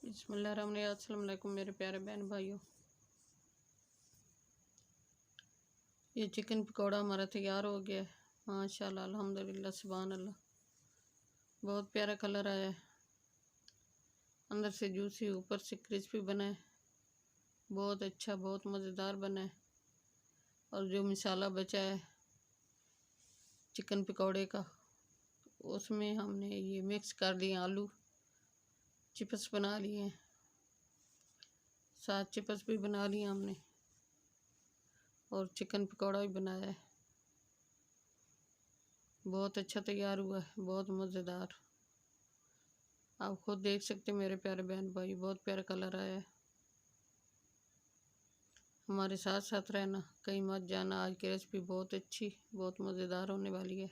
अस्सलामुअलैकुम मेरे प्यारे बहन भाइयों। ये चिकन पकौड़ा हमारा तैयार हो गया है। माशाल्लाह अल्हम्दुलिल्लाह सुभान अल्लाह। बहुत प्यारा कलर आया है, अंदर से जूसी ऊपर से क्रिस्पी बना है। बहुत अच्छा, बहुत मज़ेदार बना है। और जो मसाला बचा है चिकन पकौड़े का, उसमें हमने ये मिक्स कर दिए। आलू चिप्स बना लिए हैं, 7 चिप्स भी बना लिए हमने, और चिकन पकौड़ा भी बनाया है। बहुत अच्छा तैयार हुआ है, बहुत मज़ेदार। आप खुद देख सकते हैं मेरे प्यारे बहन भाई, बहुत प्यारा कलर आया है। हमारे साथ साथ रहना, कहीं मत जाना। आज की रेसिपी बहुत अच्छी, बहुत मज़ेदार होने वाली है।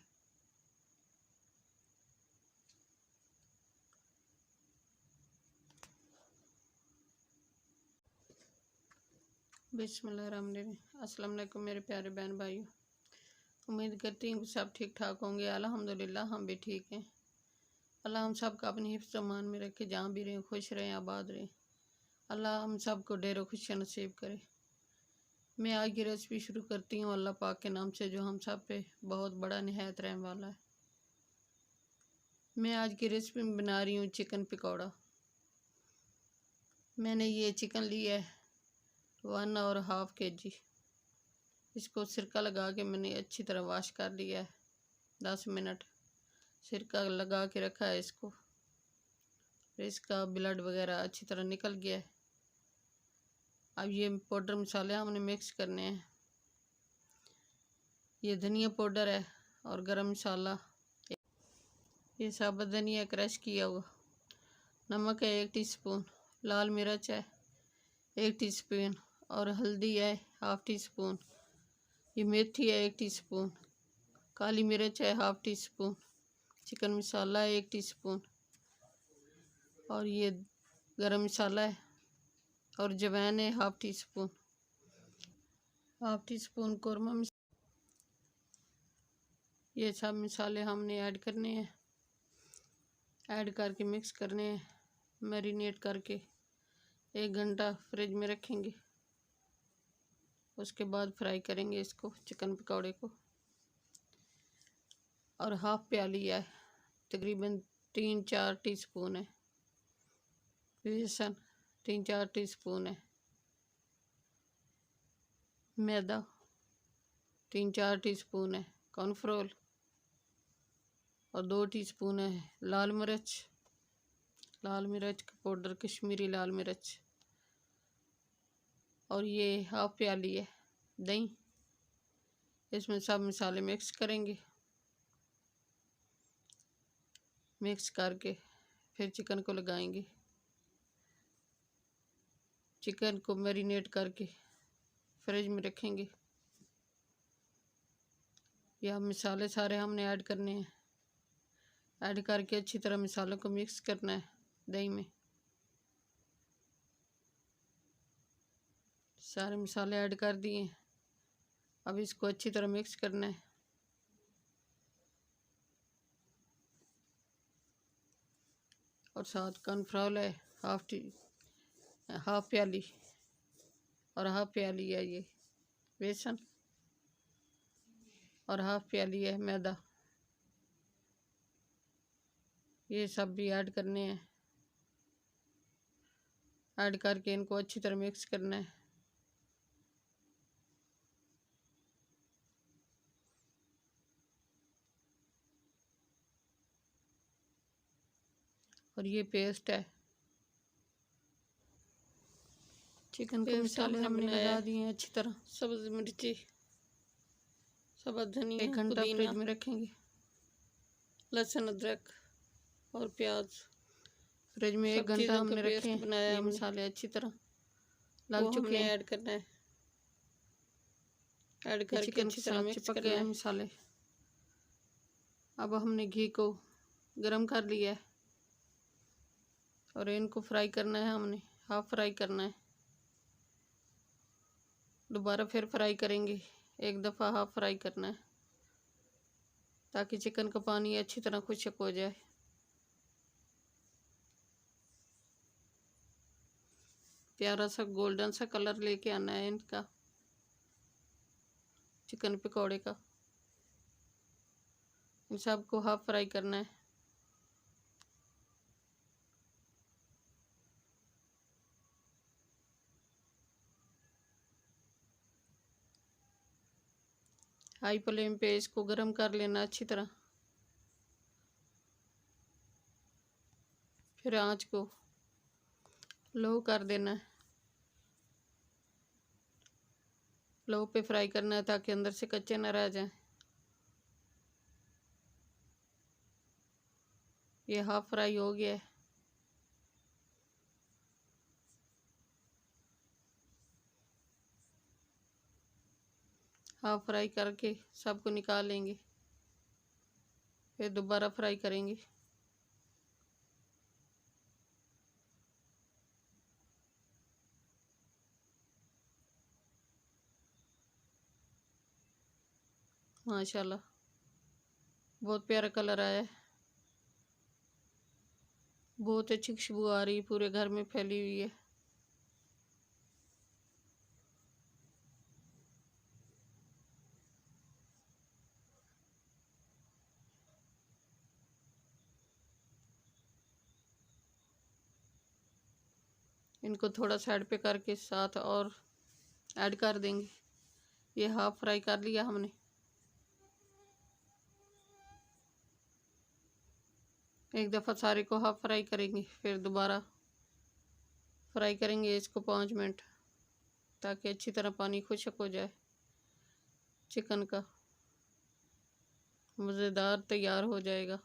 बिस्मिल्लाहिर्रहमानिर्रहीम। अस्सलाम वालेकुम मेरे प्यारे बहन भाइयों। उम्मीद करती हूँ सब ठीक ठाक होंगे। अल्हम्दुलिल्लाह हम भी ठीक हैं। अल्लाह हम सब का अपनी हिफ्ज़ अमान में रखे, जहाँ भी रहें खुश रहें, आबाद रहें। अल्लाह हम सब को ढेरों खुशियाँ नसीब करे। मैं आज की रेसिपी शुरू करती हूँ अल्लाह पाक के नाम से, जो हम सब पे बहुत बड़ा निहायत रहने वाला है। मैं आज की रेसिपी में बना रही हूँ चिकन पकौड़ा। मैंने ये चिकन लिया है 1.5 kg। इसको सिरका लगा के मैंने अच्छी तरह वॉश कर लिया है। 10 मिनट सिरका लगा के रखा है इसको। इसका ब्लड वगैरह अच्छी तरह निकल गया है। अब ये पाउडर मसाले हमने मिक्स करने हैं। ये धनिया पाउडर है और गरम मसाला, ये साबुत धनिया क्रश किया हुआ, नमक है 1 टीस्पून, लाल मिर्च है 1 टीस्पून, और हल्दी है 1/2 टीस्पून। ये मेथी है 1 टीस्पून, काली मिर्च है 1/2 टीस्पून, चिकन मसाला है 1 टीस्पून, और ये गरम मसाला है, और जवैन है 1/2 टीस्पून, 1/2 टीस्पून कौरमा। ये सब मसाले हमने ऐड करने हैं। ऐड करके मिक्स करने हैं, मैरिनेट करके 1 घंटा फ्रिज में रखेंगे। उसके बाद फ्राई करेंगे इसको, चिकन पकौड़े को। और 1/2 प्याली है, तकरीबन 3-4 टीस्पून है बेसन, 3-4 टीस्पून है मैदा, 3-4 टीस्पून है कॉर्नफ्लोर, और 2 टीस्पून है लाल मिर्च का पाउडर, कश्मीरी लाल मिर्च। और ये 1/2 प्याली है दही। इसमें सब मसाले मिक्स करेंगे। मिक्स करके फिर चिकन को लगाएंगे। चिकन को मैरिनेट करके फ्रिज में रखेंगे। यह मसाले सारे हमने ऐड करने हैं। ऐड करके अच्छी तरह मसालों को मिक्स करना है दही में। सारे मसाले ऐड कर दिए। अब इसको अच्छी तरह मिक्स करना है। और साथ कॉर्नफ्लोर है 1/2 प्याली, और 1/2 प्याली है ये बेसन, और 1/2 प्याली है मैदा। ये सब भी ऐड करने हैं। ऐड करके इनको अच्छी तरह मिक्स करना है। और ये पेस्ट है, चिकन के मसाले हमने लगा दिए अच्छी तरह। सब्ज़ मिर्ची, सब्ज़ धनिया, 1 घंटा फ्रिज में रखेंगे। लहसुन अदरक और प्याज फ्रिज में 1 घंटा हमने रखे बनाया। मसाले अच्छी तरह लग चुके हैं। ऐड करना है। ऐड करके अच्छी तरह मिक्स करना है मसाले। अब हमने घी को गरम कर लिया है, और इनको फ्राई करना है। हमने हाफ फ्राई करना है, दोबारा फिर फ्राई करेंगे। 1 दफ़ा हाफ फ्राई करना है, ताकि चिकन का पानी अच्छी तरह खुश्क हो जाए। प्यारा सा गोल्डन सा कलर लेके आना है इनका चिकन पकौड़े का। इन सबको हाफ फ्राई करना है। हाई फ्लेम पे इसको गर्म कर लेना अच्छी तरह। फिर आंच को लो कर देना है। लो पे फ्राई करना है ताकि अंदर से कच्चे न रह जाएं। ये हाफ फ्राई हो गया है। हाफ फ्राई करके सबको निकाल लेंगे। फिर दोबारा फ्राई करेंगे। माशाल्लाह बहुत प्यारा कलर आया है। बहुत अच्छी खुशबू आ रही है, पूरे घर में फैली हुई है। इनको थोड़ा साइड पे करके साथ और ऐड कर देंगे। ये हाफ फ्राई कर लिया हमने। एक दफ़ा सारे को हाफ फ्राई करेंगे, फिर दोबारा फ्राई करेंगे इसको 5 मिनट, ताकि अच्छी तरह पानी खुश्क हो जाए। चिकन का मज़ेदार तैयार हो जाएगा।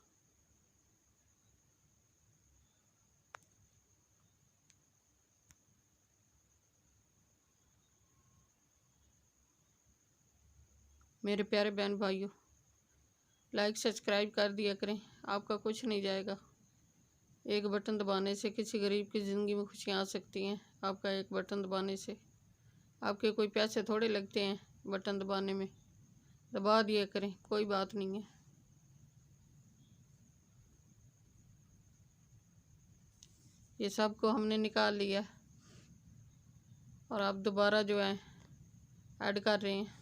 मेरे प्यारे बहन भाइयों, लाइक सब्सक्राइब कर दिया करें, आपका कुछ नहीं जाएगा। एक बटन दबाने से किसी गरीब की ज़िंदगी में खुशियाँ आ सकती हैं। आपका एक बटन दबाने से आपके कोई पैसे थोड़े लगते हैं, बटन दबाने में। दबा दिया करें, कोई बात नहीं है। ये सब को हमने निकाल लिया और आप दोबारा जो है ऐड कर रहे हैं।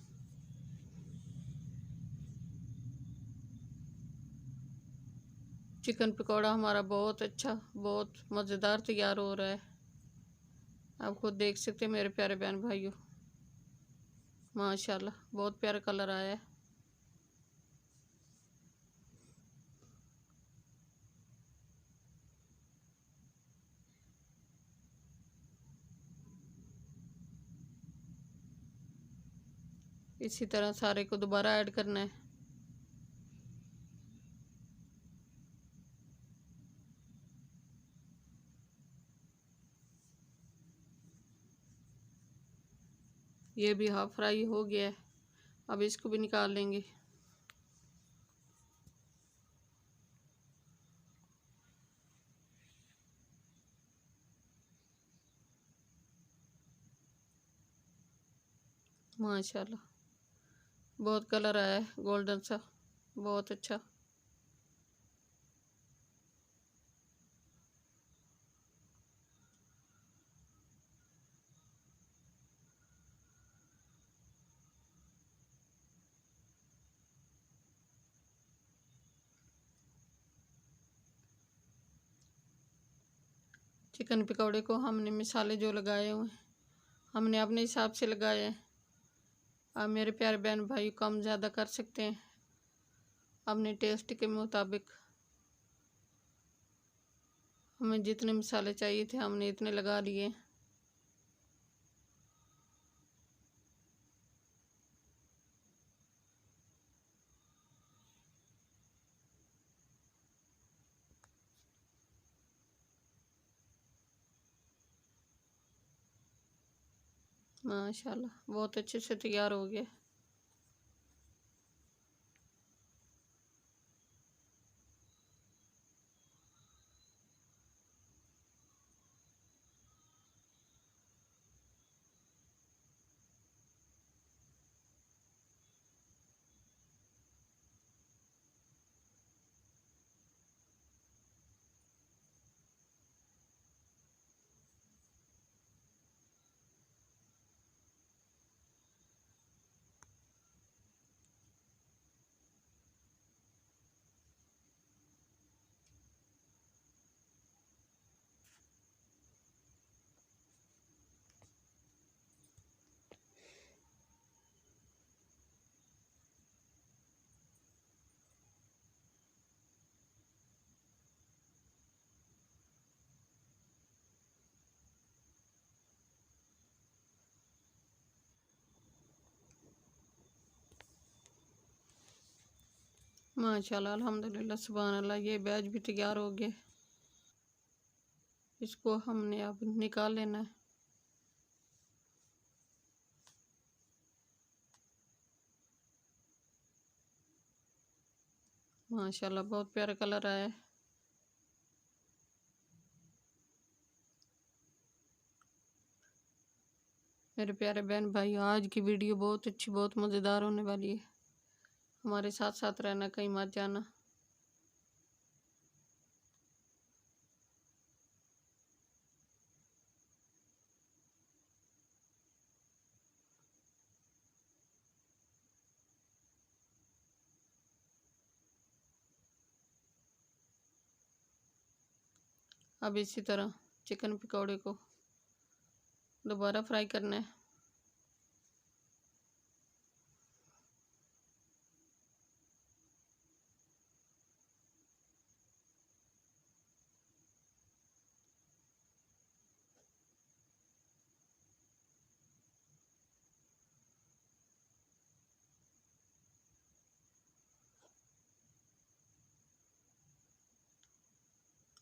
चिकन पकौड़ा हमारा बहुत अच्छा, बहुत मज़ेदार तैयार हो रहा है। आप खुद देख सकते हैं मेरे प्यारे बहन भाइयों। माशाल्लाह बहुत प्यारा कलर आया है। इसी तरह सारे को दोबारा ऐड करना है। ये भी हाफ फ्राई हो गया है। अब इसको भी निकाल लेंगे। माशाल्लाह बहुत कलर आया है गोल्डन सा, बहुत अच्छा। चिकन पकौड़े को हमने मसाले जो लगाए हुए हैं हमने अपने हिसाब से लगाए हैं। आप मेरे प्यारे बहन भाई कम ज़्यादा कर सकते हैं अपने टेस्ट के मुताबिक। हमें जितने मसाले चाहिए थे हमने इतने लगा लिए। माशाल्लाह बहुत अच्छे से तैयार हो गया। माशाल्लाह अल्हम्दुलिल्लाह सुभान अल्लाह। ये बैच भी तैयार हो गया। इसको हमने अब निकाल लेना है। माशाल्लाह बहुत प्यारा कलर आया है। मेरे प्यारे बहन भाई, आज की वीडियो बहुत अच्छी, बहुत मज़ेदार होने वाली है। हमारे साथ साथ रहना, कहीं मत जाना। अब इसी तरह चिकन पकौड़े को दोबारा फ्राई करना है।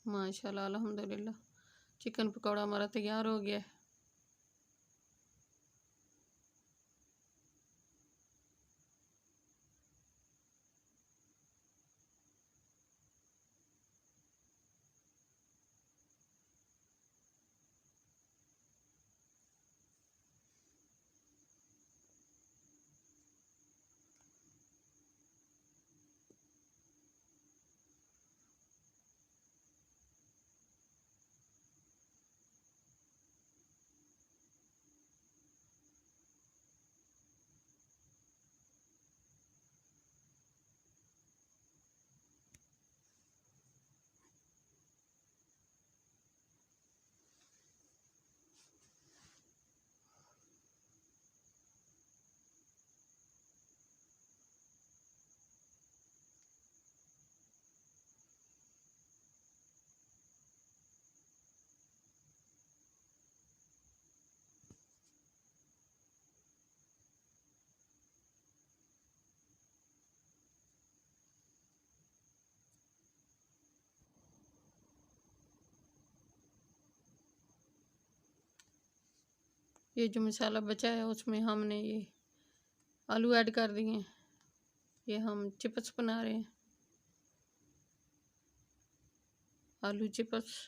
माशाल्लाह अल्हम्दुलिल्लाह चिकन पकौड़ा हमारा तैयार हो गया है। ये जो मसाला बचा है उसमें हमने ये आलू ऐड कर दिए हैं। ये हम चिप्स बना रहे हैं, आलू चिप्स।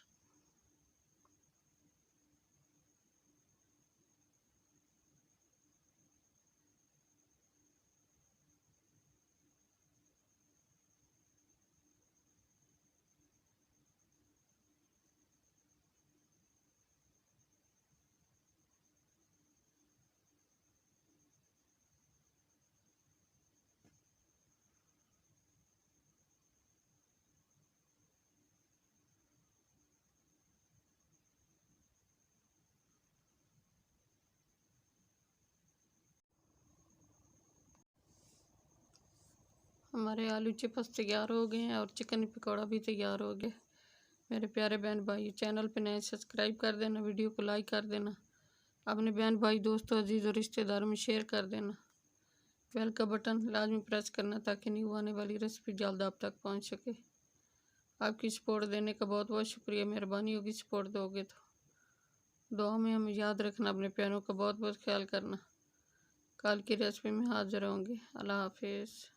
हमारे आलू चिप्स तैयार हो गए हैं और चिकन पकौड़ा भी तैयार हो गया। मेरे प्यारे बहन भाई, चैनल पे नए सब्सक्राइब कर देना, वीडियो को लाइक कर देना, अपने बहन भाई दोस्तों अजीज़ और रिश्तेदारों में शेयर कर देना। बेल का बटन लाजमी प्रेस करना ताकि न्यू आने वाली रेसिपी जल्द आप तक पहुंच सके। आपकी सपोर्ट देने का बहुत बहुत शुक्रिया। मेहरबानी होगी सपोर्ट दोगे तो। दुआ में हमें याद रखना, अपने प्यारों का बहुत बहुत ख्याल करना। कल की रेसिपी में हाजिर होंगे। अल्लाह हाफिज़।